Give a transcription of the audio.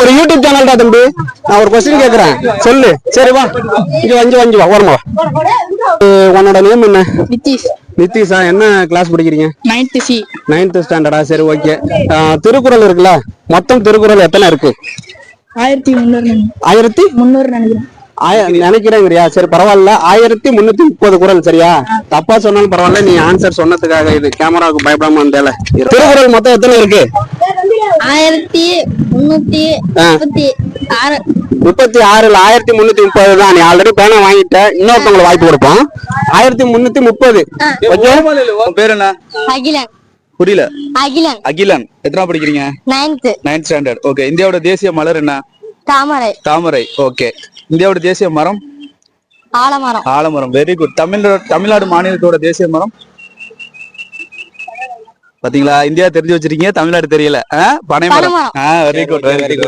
ஒரு YouTube channel தான் தம்பி. நான் ஒரு கொஸ்டின் கேக்குறேன், சொல்லு. சரி வா, இங்க வா, ஓரமா வா. உன்னோட நேம் என்ன? நிதிஷ். நிதிஷா, என்ன கிளாஸ் படிக்கிறீங்க? 9th C. 9th ஸ்டாண்டர்டா? சரி, ஓகே. திருக்குறள் இருக்குல்ல, மொத்தம் திருக்குறள் எத்தனை இருக்கு? 1300. 1300 நினைக்கிறேன். நினைக்கிறேங்கறியா? சரி, பரவாயில்ல. 1330 குறள். சரியா? தப்பா சொன்னாலும் பரவாயில்ல, நீ ஆன்சர் சொன்னதுக்காக இது கேமராவுக்கு பயப்படாம வந்தேல. திருக்குறள் மொத்தம் எத்தனை இருக்கு? 1336. 36 1330 தான். நீ ஆல்ரெடி பேனா வாங்கிட்ட, இன்னொருத்தவங்களுக்கு வாய்ப்பு கொடுப்போம். 1330. பேர் என்ன? அகிலன். புரியல. அகிலன். அகிலன். எத்தனை படிக்கிறீங்க? 9th standard. ஓகே. இந்தியாவோட தேசிய மலர் என்ன? தாமரை. தாமரை. ஓகே. இந்தியாவோட தேசிய மரம்? ஆலமரம். ஆலமரம். Very good. தமிழ்நாடு மாநிலத்தோட தேசிய மரம்? பாத்தீங்களா, இந்தியா தெரிஞ்சு வச்சிருக்கீங்க, தமிழ்நாடு தெரியல. பனைமரம். Very good, very good.